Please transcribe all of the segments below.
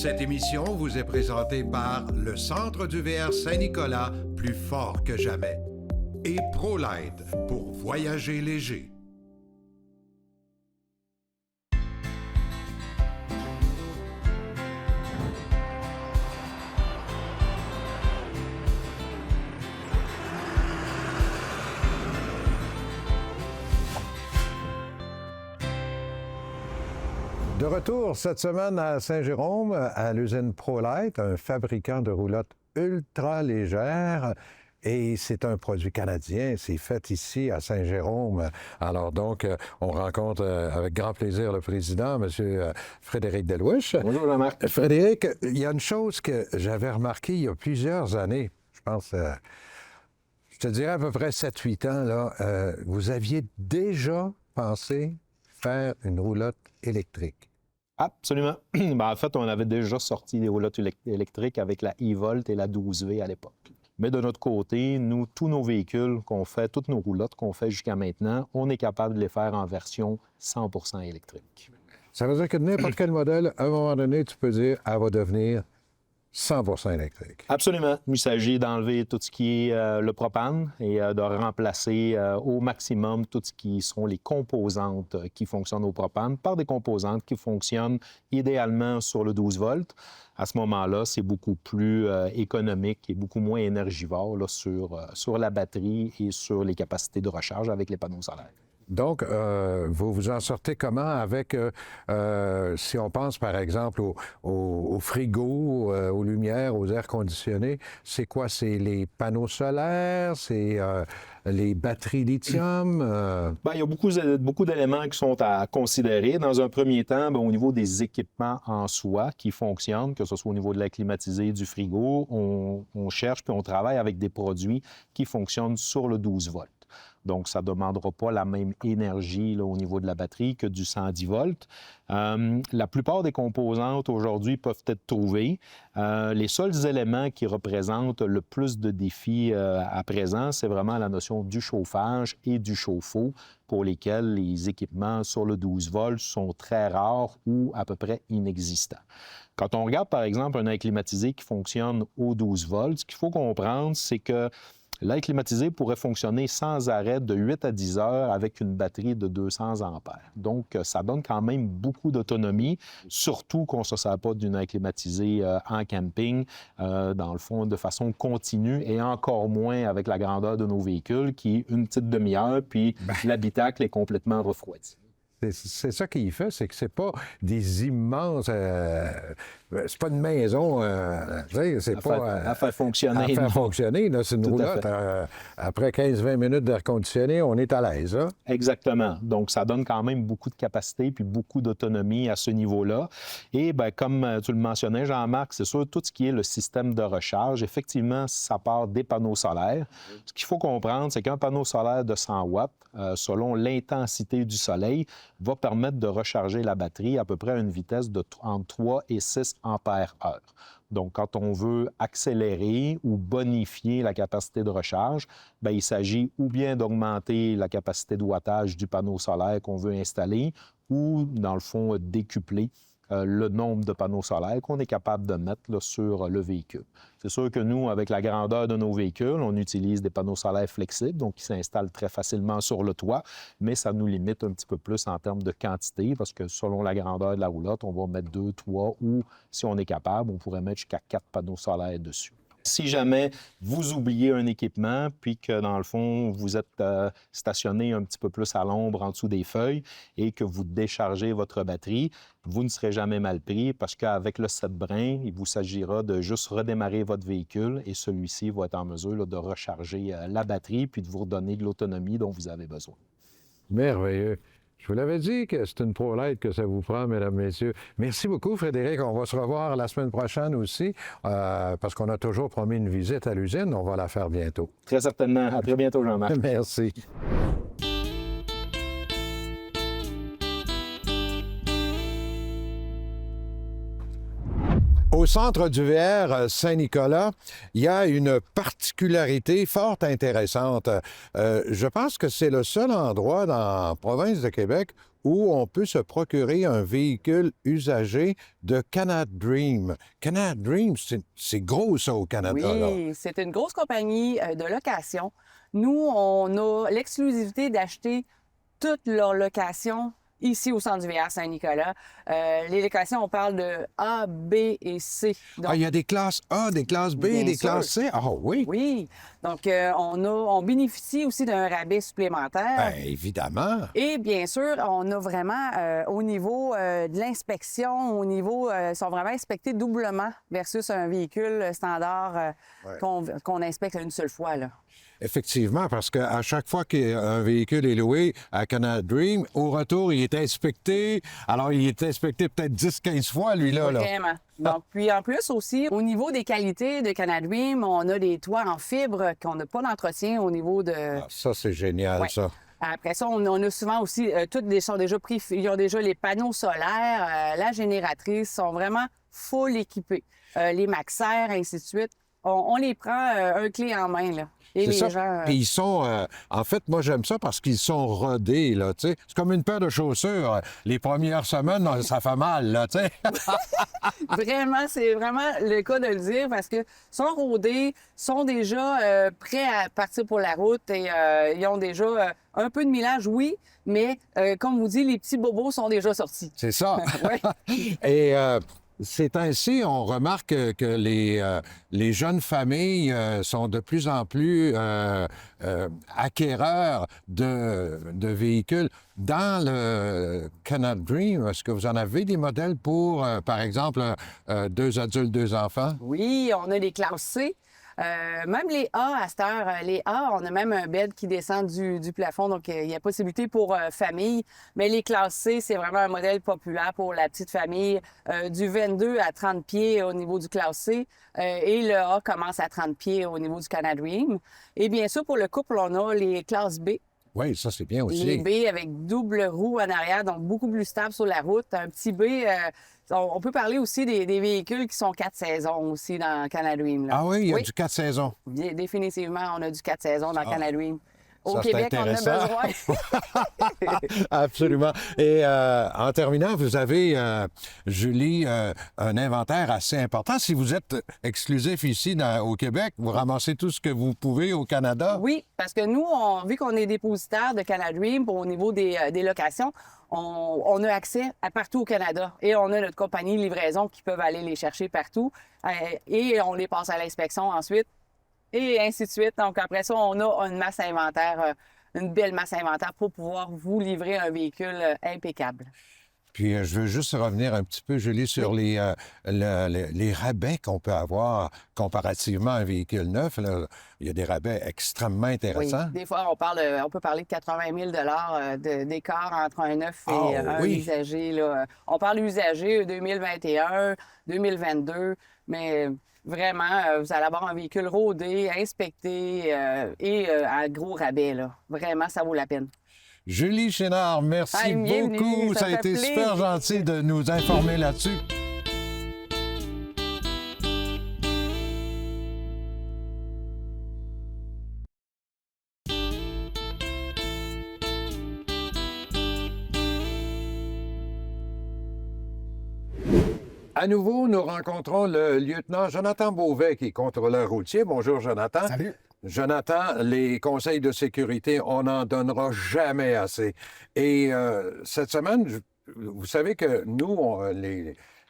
Cette émission vous est présentée par le Centre du VR Saint-Nicolas, plus fort que jamais, et ProLite pour voyager léger. De retour cette semaine à Saint-Jérôme, à l'usine ProLite, un fabricant de roulottes ultra légères. Et c'est un produit canadien, c'est fait ici à Saint-Jérôme. Alors donc, on rencontre avec grand plaisir le président, M. Frédéric Delouche. Bonjour Jean-Marc. Frédéric, il y a une chose que j'avais remarquée il y a plusieurs années, je pense, je te dirais à peu près 7-8 ans, là, vous aviez déjà pensé faire une roulotte électrique. Absolument. En fait, on avait déjà sorti des roulottes électriques avec la e-Volt et la 12V à l'époque. Mais de notre côté, nous, tous nos véhicules qu'on fait, toutes nos roulottes qu'on fait jusqu'à maintenant, on est capable de les faire en version 100% électrique. Ça veut dire que n'importe quel modèle, à un moment donné, tu peux dire, elle va devenir 100% électrique. Absolument. Il s'agit d'enlever tout ce qui est le propane et de remplacer au maximum tout ce qui sont les composantes qui fonctionnent au propane par des composantes qui fonctionnent idéalement sur le 12 volts. À ce moment-là, c'est beaucoup plus économique et beaucoup moins énergivore là, sur la batterie et sur les capacités de recharge avec les panneaux solaires. Donc, vous vous en sortez comment avec, si on pense par exemple au frigo, aux lumières, aux airs conditionnés, c'est quoi? C'est les panneaux solaires, c'est les batteries lithium? Bien, il y a beaucoup d'éléments qui sont à considérer. Dans un premier temps, bien, au niveau des équipements en soi qui fonctionnent, que ce soit au niveau de la climatisée, du frigo, on cherche puis on travaille avec des produits qui fonctionnent sur le 12 volts. Donc, ça ne demandera pas la même énergie là, au niveau de la batterie que du 110 volts. La plupart des composantes aujourd'hui peuvent être trouvées. Les seuls éléments qui représentent le plus de défis à présent, c'est vraiment la notion du chauffage et du chauffe-eau, pour lesquels les équipements sur le 12 volts sont très rares ou à peu près inexistants. Quand on regarde, par exemple, un air climatisé qui fonctionne au 12 volts, ce qu'il faut comprendre, c'est que l'air climatisé pourrait fonctionner sans arrêt de 8 à 10 heures avec une batterie de 200 ampères. Donc, ça donne quand même beaucoup d'autonomie, surtout qu'on ne se sert pas d'une air climatisée en camping, dans le fond, de façon continue et encore moins avec la grandeur de nos véhicules qui est une petite demi-heure, puis l'habitacle est complètement refroidi. C'est ça qui fait, c'est que c'est pas des immenses... c'est pas une maison, c'est pas... à faire fonctionner. À faire fonctionner, là, c'est une roulotte. Après 15-20 minutes d'air conditionné, on est à l'aise, là. Exactement. Donc, ça donne quand même beaucoup de capacité puis beaucoup d'autonomie à ce niveau-là. Et bien, comme tu le mentionnais, Jean-Marc, c'est sûr, tout ce qui est le système de recharge, effectivement, ça part des panneaux solaires. Ce qu'il faut comprendre, c'est qu'un panneau solaire de 100 watts, selon l'intensité du soleil, va permettre de recharger la batterie à peu près à une vitesse de entre 3 et 6 ampères-heure. Donc, quand on veut accélérer ou bonifier la capacité de recharge, bien, il s'agit ou bien d'augmenter la capacité de wattage du panneau solaire qu'on veut installer ou, dans le fond, décupler le nombre de panneaux solaires qu'on est capable de mettre là, sur le véhicule. C'est sûr que nous, avec la grandeur de nos véhicules, on utilise des panneaux solaires flexibles, donc qui s'installent très facilement sur le toit, mais ça nous limite un petit peu plus en termes de quantité, parce que selon la grandeur de la roulotte, on va mettre 2, 3 ou, si on est capable, on pourrait mettre jusqu'à 4 panneaux solaires dessus. Si jamais vous oubliez un équipement, puis que, dans le fond, vous êtes stationné un petit peu plus à l'ombre en dessous des feuilles et que vous déchargez votre batterie, vous ne serez jamais mal pris parce qu'avec le 7 brin, il vous s'agira de juste redémarrer votre véhicule et celui-ci va être en mesure là, de recharger la batterie puis de vous redonner de l'autonomie dont vous avez besoin. Merveilleux. Je vous l'avais dit que c'est une ProLite que ça vous prend, mesdames, messieurs. Merci beaucoup, Frédéric. On va se revoir la semaine prochaine aussi, parce qu'on a toujours promis une visite à l'usine. On va la faire bientôt. Très certainement. À très bientôt, Jean-Marc. Merci. Au centre du VR Saint-Nicolas, il y a une particularité fort intéressante. Je pense que c'est le seul endroit dans la province de Québec où on peut se procurer un véhicule usagé de Canada Dream. Canada Dream, c'est gros ça au Canada. Là. Oui, c'est une grosse compagnie de location. Nous, on a l'exclusivité d'acheter toutes leurs locations ici au Centre d'hiver Saint-Nicolas. Les locations, on parle de A, B et C. Donc, il y a des classes A, des classes B, bien des sûr. classes C. Ah oui. Oui. Donc, on bénéficie aussi d'un rabais supplémentaire. Bien, évidemment. Et bien sûr, on a vraiment, au niveau de l'inspection, ils sont vraiment inspectés doublement versus un véhicule standard qu'on inspecte une seule fois, là. Effectivement, parce qu'à chaque fois qu'un véhicule est loué à Canada Dream, au retour, il est inspecté. Alors, il est inspecté peut-être 10-15 fois, lui-là. Vraiment. Donc, puis en plus aussi, au niveau des qualités de Canada Dream, on a des toits en fibre qu'on n'a pas d'entretien au niveau de... Ah, ça, c'est génial, ça. Après ça, on a souvent aussi, sont déjà pris, ils ont déjà les panneaux solaires, la génératrice, sont vraiment full équipés. Les maxaires, ainsi de suite. On les prend un clé en main, là. Et les gens... Puis ils sont... en fait, moi, j'aime ça parce qu'ils sont rodés, là, tu sais. C'est comme une paire de chaussures. Les premières semaines, ça fait mal, là, tu sais. Vraiment, c'est vraiment le cas de le dire parce que sont rodés, sont déjà prêts à partir pour la route et ils ont déjà un peu de millage, oui, mais comme vous dites, les petits bobos sont déjà sortis. C'est ça. Ouais. Et... c'est ainsi, on remarque que les jeunes familles sont de plus en plus acquéreurs de véhicules. Dans le Canada Dream, est-ce que vous en avez des modèles pour, par exemple, 2 adultes, 2 enfants? Oui, on a les classes C. Même les A à cette heure, les A, on a même un bed qui descend du plafond, donc il y a possibilité pour famille. Mais les classes C, c'est vraiment un modèle populaire pour la petite famille, du 22 à 30 pieds au niveau du classe C. Et le A commence à 30 pieds au niveau du Canada Dream. Et bien sûr, pour le couple, on a les classes B. Oui, ça, c'est bien aussi. Les B avec double roue en arrière, donc beaucoup plus stable sur la route. Un petit B, on peut parler aussi des véhicules qui sont 4 saisons aussi dans Canada Dream. Là. Ah oui, il y a du 4 saisons. Définitivement, on a du 4 saisons dans Canada Dream. Au Ça, Québec, on a besoin. Absolument. Et en terminant, vous avez, Julie, un inventaire assez important. Si vous êtes exclusif ici au Québec, vous ramassez tout ce que vous pouvez au Canada? Oui, parce que nous, vu qu'on est dépositaire de Canada Dream au niveau des locations, on a accès à partout au Canada. Et on a notre compagnie de livraison qui peuvent aller les chercher partout. Et on les passe à l'inspection ensuite. Et ainsi de suite. Donc, après ça, on a une masse inventaire, une belle masse inventaire pour pouvoir vous livrer un véhicule impeccable. Puis, je veux juste revenir un petit peu, Julie, sur les rabais qu'on peut avoir comparativement à un véhicule neuf. Là, il y a des rabais extrêmement intéressants. Oui. Des fois, on peut parler de 80 000 d'écart entre un neuf et un usagé. Là. On parle usagé 2021, 2022, mais... Vraiment, vous allez avoir un véhicule rodé, inspecté et à gros rabais. Là. Vraiment, ça vaut la peine. Julie Chénard, merci beaucoup. Ça a été super gentil de nous informer là-dessus. À nouveau, nous rencontrons le lieutenant Jonathan Beauvais, qui est contrôleur routier. Bonjour, Jonathan. Salut. Jonathan, les conseils de sécurité, on n'en donnera jamais assez. Et cette semaine, vous savez que nous,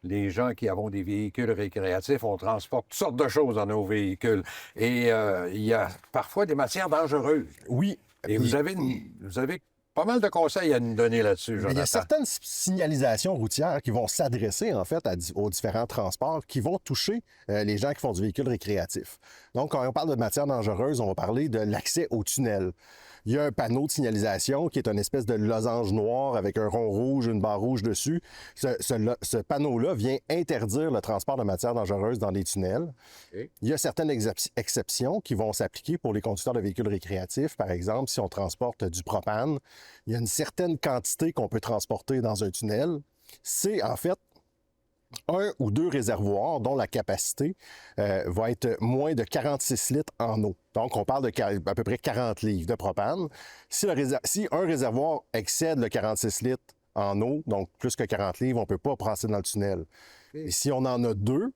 les gens qui avons des véhicules récréatifs, on transporte toutes sortes de choses dans nos véhicules. Et il y a parfois des matières dangereuses. Oui. Et vous avez pas mal de conseils à nous donner là-dessus, Jonathan. Il y a certaines signalisations routières qui vont s'adresser, en fait, aux différents transports qui vont toucher les gens qui font du véhicule récréatif. Donc, quand on parle de matières dangereuses, on va parler de l'accès au tunnel. Il y a un panneau de signalisation qui est une espèce de losange noir avec un rond rouge, une barre rouge dessus. Ce panneau-là vient interdire le transport de matières dangereuses dans les tunnels. Okay. Il y a certaines exceptions qui vont s'appliquer pour les conducteurs de véhicules récréatifs. Par exemple, si on transporte du propane, il y a une certaine quantité qu'on peut transporter dans un tunnel. C'est en fait 1 ou 2 réservoirs dont la capacité va être moins de 46 litres en eau. Donc, on parle de à peu près 40 livres de propane. Si un réservoir excède le 46 litres en eau, donc plus que 40 livres, on ne peut pas passer dans le tunnel. Et si on en a 2,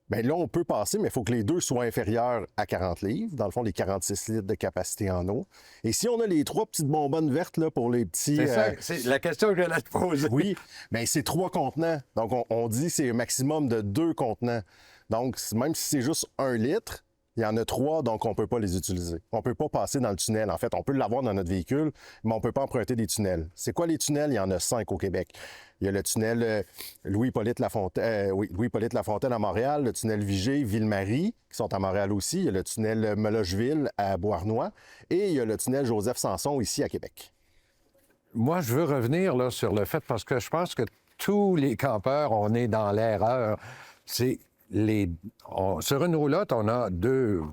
bien là, on peut passer, mais il faut que les 2 soient inférieurs à 40 livres, dans le fond, les 46 litres de capacité en eau. Et si on a les 3 petites bonbonnes vertes là, pour les petits... C'est ça, c'est la question que j'allais te poser. Oui, bien c'est 3 contenants. Donc, on dit que c'est un maximum de 2 contenants. Donc, même si c'est juste 1 litre, il y en a 3, donc on ne peut pas les utiliser. On ne peut pas passer dans le tunnel. En fait, on peut l'avoir dans notre véhicule, mais on ne peut pas emprunter des tunnels. C'est quoi les tunnels? Il y en a 5 au Québec. Il y a le tunnel Louis-Hippolyte Lafontaine à Montréal, le tunnel Vigée, Ville-Marie, qui sont à Montréal aussi. Il y a le tunnel Melogeville à Beauharnois et il y a le tunnel Joseph-Sanson ici à Québec. Moi, je veux revenir là, sur le fait, parce que je pense que tous les campeurs, on est dans l'erreur. C'est sur une roulotte, on a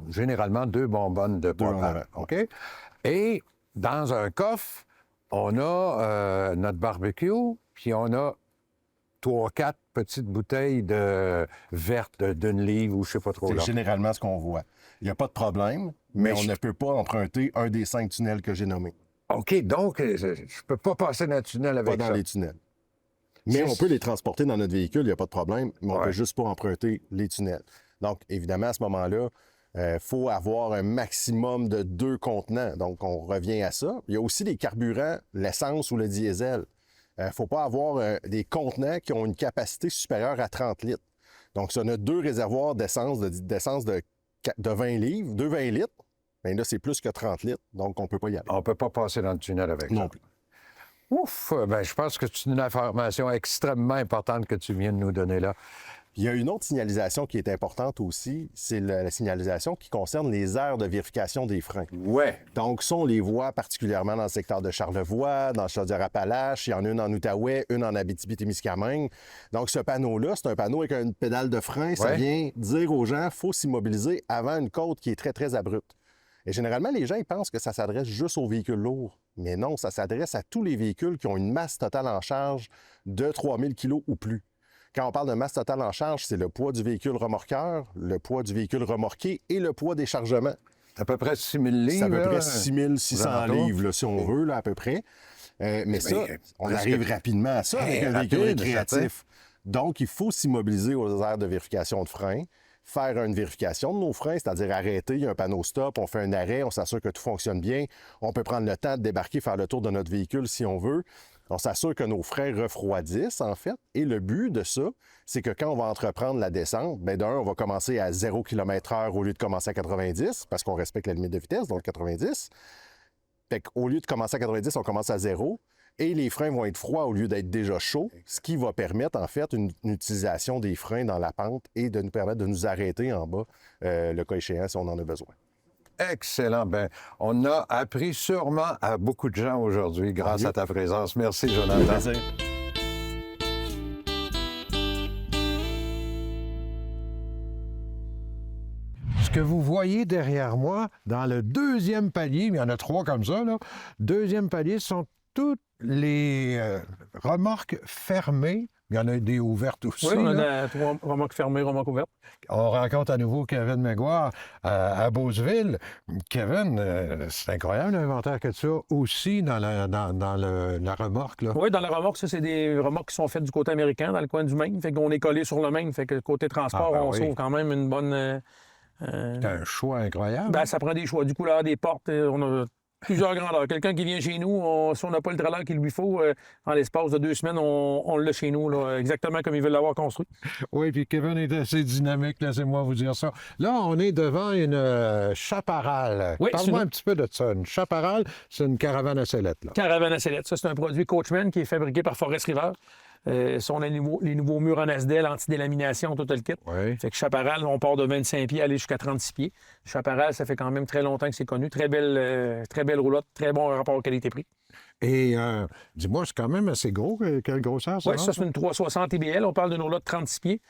généralement 2 bonbonnes de propane. OK? Et dans un coffre, on a notre barbecue, puis on a 3-4 petites bouteilles vertes d'une livre ou je sais pas trop. C'est généralement ce qu'on voit. Il n'y a pas de problème, mais on ne peut pas emprunter un des 5 tunnels que j'ai nommés. OK, donc je ne peux pas passer dans le tunnel avec ça. Pas dans les tunnels. Mais on peut les transporter dans notre véhicule, il n'y a pas de problème, mais on ne peut juste pas emprunter les tunnels. Donc, évidemment, à ce moment-là, il faut avoir un maximum de 2 contenants. Donc, on revient à ça. Il y a aussi des carburants, l'essence ou le diesel. Il ne faut pas avoir des contenants qui ont une capacité supérieure à 30 litres. Donc, si on a 2 réservoirs d'essence de 20 livres, 20 litres, bien là, c'est plus que 30 litres, donc on ne peut pas y aller. On ne peut pas passer dans le tunnel avec ça. Non plus. Ouf! Bien, je pense que c'est une information extrêmement importante que tu viens de nous donner là. Il y a une autre signalisation qui est importante aussi, c'est la signalisation qui concerne les aires de vérification des freins. Ouais. Donc, ça, on les voit particulièrement dans le secteur de Charlevoix, dans le Chaudière-Appalaches, il y en a une en Outaouais, une en Abitibi-Témiscamingue. Donc, ce panneau-là, c'est un panneau avec une pédale de frein. Ça vient dire aux gens, il faut s'immobiliser avant une côte qui est très, très abrupte. Et généralement, les gens, ils pensent que ça s'adresse juste aux véhicules lourds. Mais non, ça s'adresse à tous les véhicules qui ont une masse totale en charge de 3000 kg ou plus. Quand on parle de masse totale en charge, c'est le poids du véhicule remorqueur, le poids du véhicule remorqué et le poids des chargements. C'est à peu près 6 000 livres. C'est à peu près 6 600 livres, là, si on veut, là, à peu près. Mais ça, on arrive rapidement à ça avec un véhicule récréatif. Donc, il faut s'immobiliser aux aires de vérification de frein, faire une vérification de nos freins, c'est-à-dire arrêter, il y a un panneau stop, on fait un arrêt, on s'assure que tout fonctionne bien. On peut prendre le temps de débarquer, faire le tour de notre véhicule si on veut. On s'assure que nos freins refroidissent, en fait. Et le but de ça, c'est que quand on va entreprendre la descente, bien d'un, on va commencer à 0 km/h au lieu de commencer à 90, parce qu'on respecte la limite de vitesse, donc 90. Fait qu'au lieu de commencer à 90, on commence à 0. Et les freins vont être froids au lieu d'être déjà chauds, ce qui va permettre, en fait, une utilisation des freins dans la pente et de nous permettre de nous arrêter en bas, le cas échéant, si on en a besoin. Excellent. Bien, on a appris sûrement à beaucoup de gens aujourd'hui grâce à ta présence. Merci, Jonathan. Plaisir. Ce que vous voyez derrière moi, dans le 2e palier, il y en a 3 comme ça, là, 2e palier sont toutes les remorques fermées. Il y en a des ouvertes aussi. Oui, on là. a 3 remorques fermées, remorques ouvertes. On rencontre à nouveau Kevin Maguire à Beauceville. Kevin, c'est incroyable l'inventaire que tu as aussi dans la remorque. Là. Oui, dans la remorque, ça, c'est des remorques qui sont faites du côté américain, dans le coin du Maine. Fait qu'on est collé sur le Maine. Fait que côté transport, on sauve quand même une bonne... C'est un choix incroyable. Ben, ça prend des choix. Du couleur des portes, on a plusieurs grandeurs. Quelqu'un qui vient chez nous, si on n'a pas le trailer qu'il lui faut, en l'espace de 2 semaines, on l'a chez nous, là, exactement comme il veut l'avoir construit. Oui, puis Kevin est assez dynamique, laissez-moi vous dire ça. Là, on est devant une chaparral. Oui, Parle-moi un petit peu de ça. Une chaparral, c'est une caravane à sellettes. Là. Caravane à sellette. Ça, c'est un produit Coachman qui est fabriqué par Forest River. Ça, on a les nouveaux murs en Asdel, anti-délamination, tout le kit. Oui. Fait que Chaparral, on part de 25 pieds, aller jusqu'à 36 pieds. Chaparral, ça fait quand même très longtemps que c'est connu. Très belle roulotte, très bon rapport qualité-prix. Et dis-moi, c'est quand même assez gros. Quelle grosseur ça? Oui, ça, c'est une 360 IBL. On parle d'une roulotte de 36 pieds.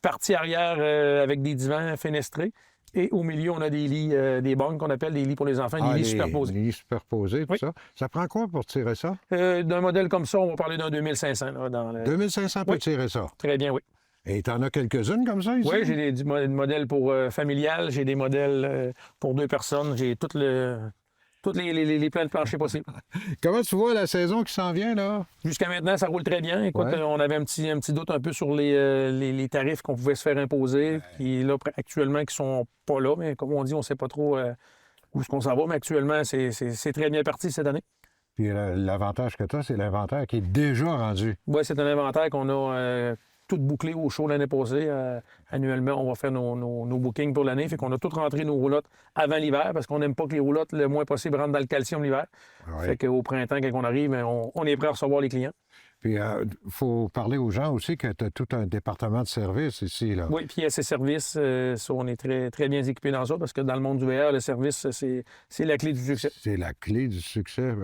Partie arrière avec des divans fenestrés. Et au milieu, on a des lits, des bunks qu'on appelle des lits pour les enfants, des lits superposés. Les lits superposés, tout ça. Ça prend quoi pour tirer ça? D'un modèle comme ça, on va parler d'un 2500. Là, 2500 pour tirer ça? Très bien, oui. Et tu en as quelques-unes comme ça ici? Oui, j'ai des modèles pour familial, j'ai des modèles pour 2 personnes, j'ai tout le tous les plans de plancher possibles. Comment tu vois la saison qui s'en vient, là? Jusqu'à maintenant, ça roule très bien. Écoute, Ouais. on avait un petit doute un peu sur les tarifs qu'on pouvait se faire imposer, qui là, actuellement, qui sont pas là, mais comme on dit, on ne sait pas trop où est-ce qu'on s'en va, mais actuellement, c'est très bien parti cette année. Puis l'avantage que tu as, c'est l'inventaire qui est déjà rendu. Oui, c'est un inventaire qu'on a tout bouclé au show l'année passée. Annuellement, on va faire nos bookings pour l'année. Fait qu'on a tout rentré nos roulottes avant l'hiver parce qu'on n'aime pas que les roulottes, le moins possible, rentrent dans le calcium l'hiver. Ouais. Fait qu'au printemps, quand on arrive, on est prêt à recevoir les clients. Puis il faut parler aux gens aussi que tu as tout un département de service ici, là. Oui, puis il y a ces services, ça, on est très, très bien équipés dans ça parce que dans le monde du VR, le service, c'est la clé du succès. C'est la clé du succès.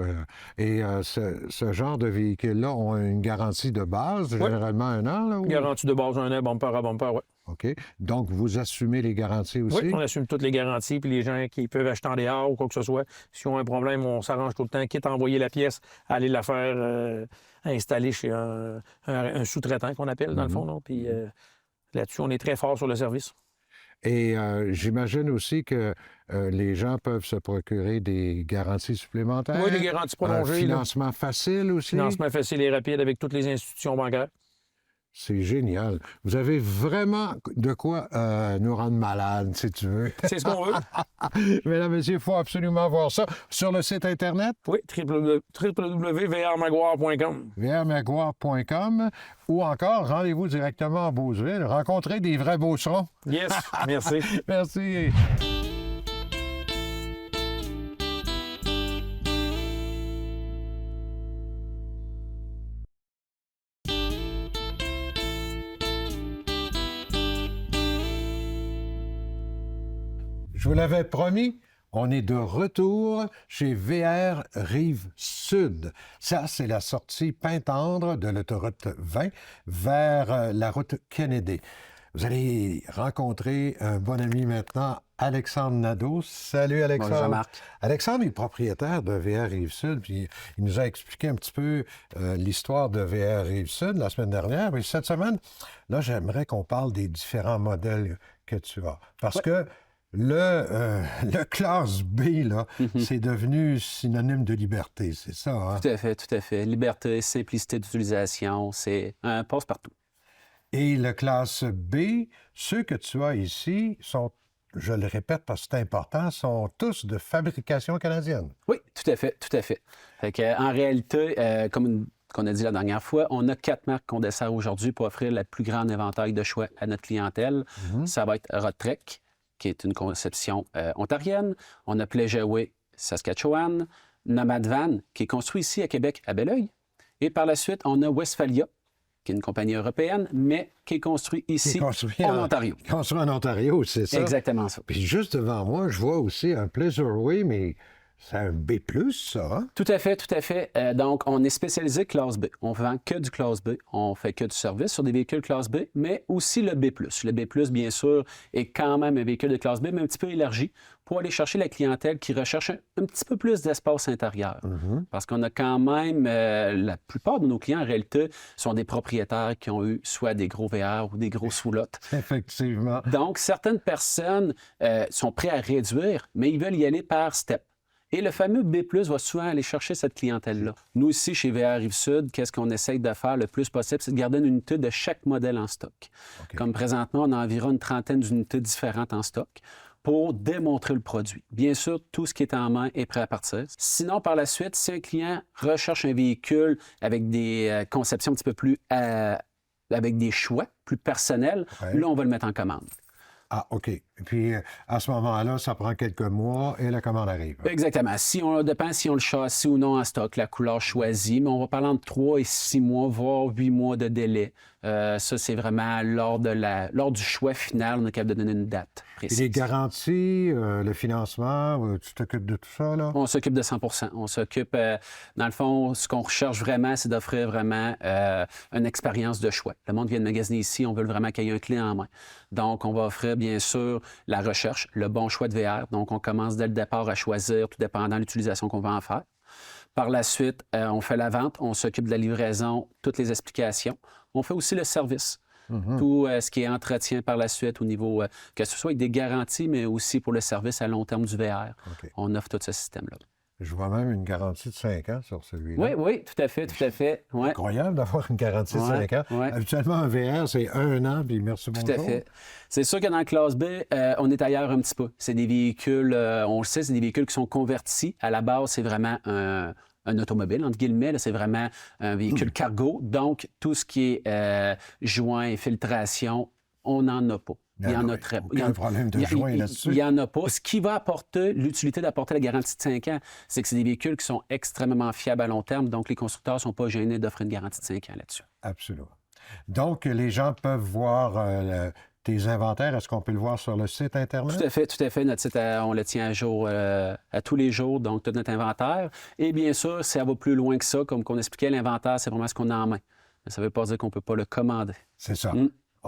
Et ce genre de véhicules-là ont une garantie de base, généralement 1 an, là? Ou... Garantie de base 1 an, bumper à bumper, oui. OK. Donc, vous assumez les garanties aussi? Oui, on assume toutes les garanties, puis les gens qui peuvent acheter en dehors ou quoi que ce soit, s'ils ont un problème, on s'arrange tout le temps, quitte à envoyer la pièce, aller la faire installer chez un sous-traitant qu'on appelle, dans le fond. Là. Puis là-dessus, on est très fort sur le service. Et j'imagine aussi que les gens peuvent se procurer des garanties supplémentaires. Oui, des garanties prolongées. Financement facile aussi. Financement facile et rapide avec toutes les institutions bancaires. C'est génial. Vous avez vraiment de quoi nous rendre malades, si tu veux. C'est ce qu'on veut. Mesdames, messieurs, il faut absolument voir ça sur le site Internet. Oui, www.vrmaguire.com. vrmaguire.com ou encore, rendez-vous directement à Beauceville. Rencontrez des vrais beaucerons. Yes, merci. Merci. Je vous l'avais promis, on est de retour chez VR Rive-Sud. Ça, c'est la sortie Pintendre de l'autoroute 20 vers la route Kennedy. Vous allez rencontrer un bon ami maintenant, Alexandre Nadeau. Salut, Alexandre. Bonjour, Jean-Marc. Alexandre est propriétaire de VR Rive-Sud, puis il nous a expliqué un petit peu l'histoire de VR Rive-Sud la semaine dernière. Mais cette semaine, là, j'aimerais qu'on parle des différents modèles que tu as. Parce que le classe B, là, c'est devenu synonyme de liberté, c'est ça, hein? Tout à fait, tout à fait. Liberté, simplicité d'utilisation, c'est un passe-partout. Et le classe B, ceux que tu as ici sont, je le répète parce que c'est important, sont tous de fabrication canadienne. Oui, tout à fait, tout à fait. Fait que, en réalité, comme qu'on a dit la dernière fois, on a 4 marques qu'on dessert aujourd'hui pour offrir le plus grand éventail de choix à notre clientèle. Ça va être Roadtrek, qui est une conception ontarienne. On a Pleasureway, Saskatchewan. Nomad Van, qui est construit ici à Québec, à Belleuil. Et par la suite, on a Westphalia, qui est une compagnie européenne, mais qui est construit ici, en Ontario. Construit en Ontario, c'est ça? Exactement ça. Puis juste devant moi, je vois aussi un Pleasureway, mais c'est un B+, ça, hein? Tout à fait, tout à fait. Donc, on est spécialisé classe B. On ne vend que du classe B. On fait que du service sur des véhicules classe B, mais aussi le B+. Le B+, bien sûr, est quand même un véhicule de classe B, mais un petit peu élargi pour aller chercher la clientèle qui recherche un petit peu plus d'espace intérieur. Parce qu'on a quand même, la plupart de nos clients, en réalité, sont des propriétaires qui ont eu soit des gros VR ou des gros sous-lottes. Effectivement. Donc, certaines personnes sont prêtes à réduire, mais ils veulent y aller par step. Et le fameux B+, va souvent aller chercher cette clientèle-là. Nous, ici, chez VR Rive-Sud, qu'est-ce qu'on essaye de faire le plus possible? C'est de garder une unité de chaque modèle en stock. Okay. Comme présentement, on a environ une 30aine d'unités différentes en stock pour démontrer le produit. Bien sûr, tout ce qui est en main est prêt à partir. Sinon, par la suite, si un client recherche un véhicule avec des conceptions un petit peu plus... avec des choix plus personnels, là, on va le mettre en commande. Ah, OK. Et puis, à ce moment-là, ça prend quelques mois et la commande arrive. Exactement. Si on dépend si on le chassis ou non en stock, la couleur choisie, mais on va parler entre 3 et 6 mois, voire 8 mois de délai. Ça, c'est vraiment lors du choix final, on est capable de donner une date précise. Et les garanties, le financement, tu t'occupes de tout ça, là? On s'occupe de 100%. On s'occupe, dans le fond, ce qu'on recherche vraiment, c'est d'offrir vraiment une expérience de choix. Le monde vient de magasiner ici, on veut vraiment qu'il y ait un clé en main. Donc, on va offrir, bien sûr, la recherche, le bon choix de VR. Donc, on commence dès le départ à choisir, tout dépendant de l'utilisation qu'on va en faire. Par la suite, on fait la vente, on s'occupe de la livraison, toutes les explications. On fait aussi le service. Tout ce qui est entretien par la suite au niveau, que ce soit avec des garanties, mais aussi pour le service à long terme du VR. On offre tout ce système-là. Je vois même une garantie de 5 ans sur celui-là. Oui, oui, tout à fait, tout à fait. Ouais. Incroyable d'avoir une garantie de 5 ans. Ouais. Habituellement, un VR, c'est 1 an, puis merci, bonjour. Tout à fait. C'est sûr que dans le classe B, on est ailleurs un petit peu. C'est des véhicules, on le sait, c'est des véhicules qui sont convertis. À la base, c'est vraiment un automobile, entre guillemets. Là, c'est vraiment un véhicule cargo. Donc, tout ce qui est joint, infiltration, on n'en a pas. Il y en a très peu. Aucun problème de joint là-dessus. Il n'y en a pas. Ce qui va apporter l'utilité d'apporter la garantie de 5 ans, c'est que c'est des véhicules qui sont extrêmement fiables à long terme. Donc, les constructeurs ne sont pas gênés d'offrir une garantie de 5 ans là-dessus. Absolument. Donc, les gens peuvent voir tes inventaires. Est-ce qu'on peut le voir sur le site Internet? Tout à fait, tout à fait. Notre site, on le tient à jour à tous les jours, donc tout notre inventaire. Et bien sûr, ça va plus loin que ça. Comme on expliquait, l'inventaire, c'est vraiment ce qu'on a en main. Mais ça ne veut pas dire qu'on ne peut pas le commander. C'est ça.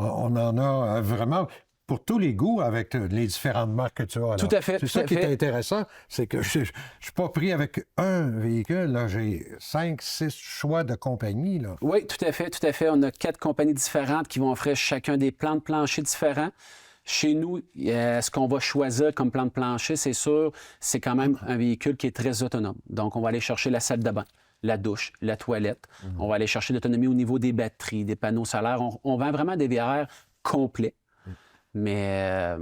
On en a vraiment pour tous les goûts avec les différentes marques que tu as. Tout à fait. C'est ça qui est intéressant, c'est que je ne suis pas pris avec un véhicule. Là, j'ai 5, 6 choix de compagnie. Là. Oui, tout à fait, tout à fait. On a 4 compagnies différentes qui vont offrir chacun des plans de plancher différents. Chez nous, ce qu'on va choisir comme plan de plancher, c'est sûr, c'est quand même un véhicule qui est très autonome. Donc, on va aller chercher la salle de bain, la douche, la toilette. On va aller chercher l'autonomie au niveau des batteries, des panneaux solaires. On vend vraiment des VR complets. Mais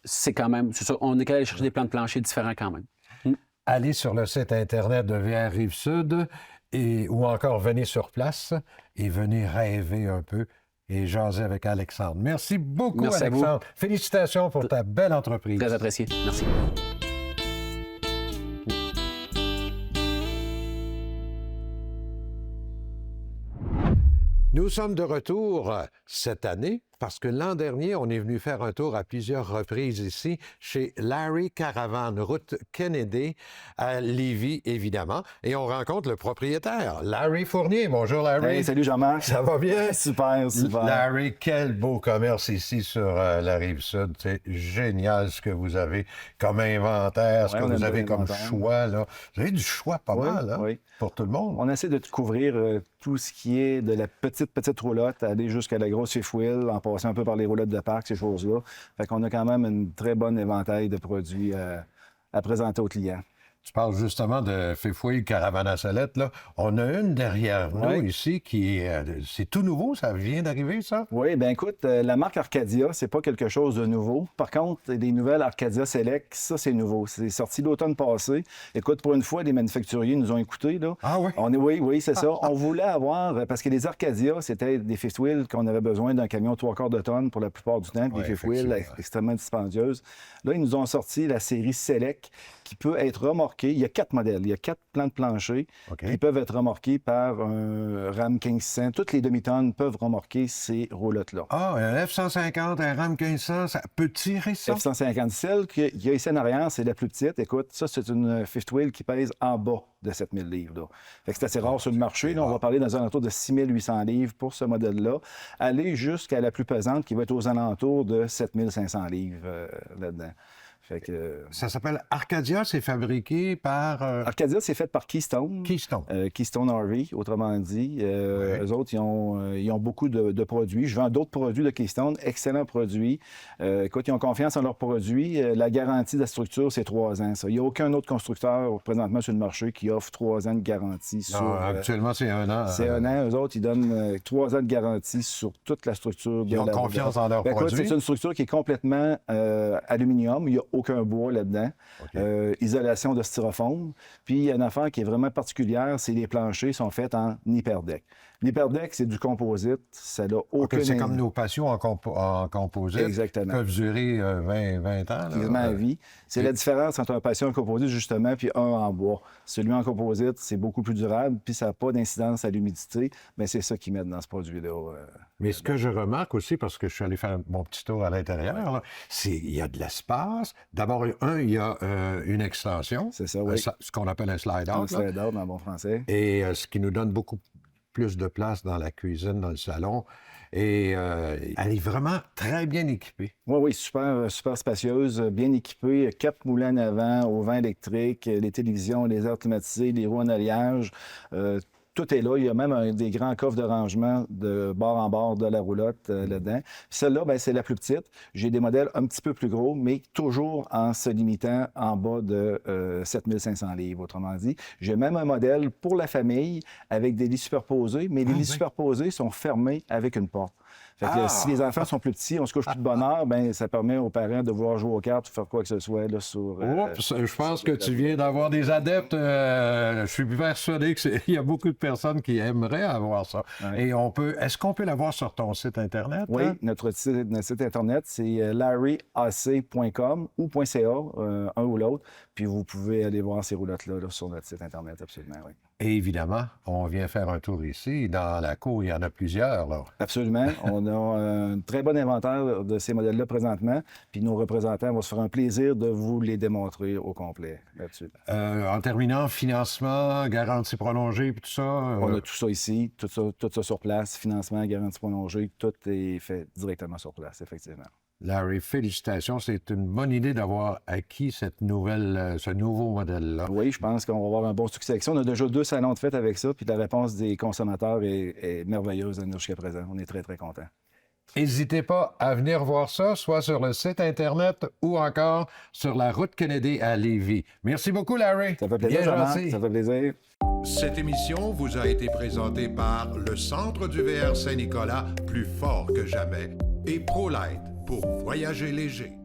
c'est quand même, c'est ça, on est capable d'aller chercher des plans de plancher différents quand même. Allez sur le site Internet de VR Rive-Sud ou encore venez sur place et venez rêver un peu et jaser avec Alexandre. Merci beaucoup, Merci Alexandre. Félicitations pour ta belle entreprise. Très apprécié. Merci. Nous sommes de retour cette année parce que l'an dernier, on est venu faire un tour à plusieurs reprises ici chez Larry Caravan, route Kennedy, à Lévis, évidemment. Et on rencontre le propriétaire, Larry Fournier. Bonjour, Larry. Hey, salut Jean-Marc. Ça va bien? Super, super. Larry, quel beau commerce ici sur la Rive-Sud. C'est génial ce que vous avez comme inventaire, ce que vous avez comme choix. Là. Vous avez du choix pas mal hein, pour tout le monde. On essaie de couvrir tout ce qui est de la petite roulotte, aller jusqu'à la grosse fifth wheel, en passant un peu par les roulottes de parc, ces choses-là. Fait qu'on a quand même une très bonne éventail de produits à présenter aux clients. Tu parles justement de fifth wheel Caravane à Salette, là. On a une derrière nous ici qui est... c'est tout nouveau, ça vient d'arriver, ça? Oui, bien écoute, la marque Arcadia, c'est pas quelque chose de nouveau. Par contre, les nouvelles Arcadia Select, ça, c'est nouveau. C'est sorti l'automne passé. Écoute, pour une fois, les manufacturiers nous ont écoutés, là. Ah oui? Oui, c'est ça. On voulait avoir... Parce que les Arcadia, c'était des fifth wheels qu'on avait besoin d'un camion 3/4 de tonne pour la plupart du temps, des fifth wheels extrêmement dispendieuses. Là, ils nous ont sorti la série Select qui peut être remorquée. Il y a 4 modèles. Il y a 4 plans de plancher qui peuvent être remorqués par un Ram 1500. Toutes les demi-tonnes peuvent remorquer ces roulottes-là. Ah, un F-150, un Ram 1500, ça peut tirer ça? F-150, celle qu'il y a ici en arrière, c'est la plus petite. Écoute, ça, c'est une fifth wheel qui pèse en bas de 7000 livres. Là. Fait que c'est assez rare sur le marché. Là, on va parler dans un alentour de 6800 livres pour ce modèle-là. Aller jusqu'à la plus pesante qui va être aux alentours de 7500 livres là-dedans. Fait que, ça s'appelle Arcadia, c'est fabriqué par... Arcadia, c'est fait par Keystone. Keystone RV, autrement dit. Eux autres, ils ont beaucoup de produits. Je vends d'autres produits de Keystone, excellents produits. Écoute, ils ont confiance en leurs produits. La garantie de la structure, c'est 3 ans. Ça. Il n'y a aucun autre constructeur présentement sur le marché qui offre 3 ans de garantie sur... Non, actuellement, c'est 1 an. C'est 1 an. Eux autres, ils donnent 3 ans de garantie sur toute la structure. Ils ont confiance en leurs produits. C'est une structure qui est complètement aluminium. Il n'y a aucun bois là-dedans. Isolation de styrofoam. Puis, il y a une affaire qui est vraiment particulière, c'est les planchers sont faits en hyperdeck. L'hyperdeck, c'est du composite. Ça n'a aucun... C'est comme nos patios en composite. Exactement. Qui peuvent durer 20 ans. Quasiment à vie. C'est la différence entre un patio en composite, justement, puis un en bois. Celui en composite, c'est beaucoup plus durable, puis ça n'a pas d'incidence à l'humidité. Mais c'est ça qu'ils mettent dans ce produit-là. Mais ce que je remarque aussi, parce que je suis allé faire mon petit tour à l'intérieur, c'est qu'il y a de l'espace. D'abord, il y a une extension. C'est ça, oui. Ce qu'on appelle un slide-out. Un slide-out en bon français. Et ce qui nous donne beaucoup plus de place dans la cuisine, dans le salon. Et elle est vraiment très bien équipée. Oui, super spacieuse, bien équipée. 4 moulins en avant, au vent électrique, les télévisions, les airs climatisés, les roues en alliage. tout est là. Il y a même des grands coffres de rangement de bord en bord de la roulotte là-dedans. Puis celle-là, ben, c'est la plus petite. J'ai des modèles un petit peu plus gros, mais toujours en se limitant en bas de 7500 livres, autrement dit. J'ai même un modèle pour la famille avec des lits superposés, mais les lits superposés sont fermés avec une porte. Fait que si les enfants sont plus petits, on se couche plus de bonne heure, ben ça permet aux parents de vouloir jouer aux cartes ou faire quoi que ce soit là, sur... Oups, je pense que tu viens d'avoir des adeptes. Je suis persuadé qu'il y a beaucoup de personnes qui aimeraient avoir ça. Ouais. Et est-ce qu'on peut l'avoir sur ton site Internet? Oui, hein? notre site Internet, c'est larryac.com ou .ca, un ou l'autre. Puis vous pouvez aller voir ces roulottes-là là, sur notre site Internet, absolument, oui. Et évidemment, on vient faire un tour ici. Dans la cour, il y en a plusieurs. Là. Absolument. On a un très bon inventaire de ces modèles-là présentement. Puis nos représentants vont se faire un plaisir de vous les démontrer au complet là-dessus. En terminant, financement, garantie prolongée, puis tout ça. On a tout ça ici, tout ça sur place, financement, garantie prolongée, tout est fait directement sur place, effectivement. Larry, félicitations. C'est une bonne idée d'avoir acquis ce nouveau modèle-là. Oui, je pense qu'on va avoir un bon succès avec ça. On a déjà 2 salons de fête avec ça, puis la réponse des consommateurs est merveilleuse à nous jusqu'à présent. On est très, très contents. N'hésitez pas à venir voir ça, soit sur le site Internet ou encore sur la route Kennedy à Lévis. Merci beaucoup, Larry. Ça fait plaisir, Bien Jean-Marc. gentil. Ça fait plaisir. Cette émission vous a été présentée par le Centre du VR Saint-Nicolas, plus fort que jamais, et ProLite pour voyager léger.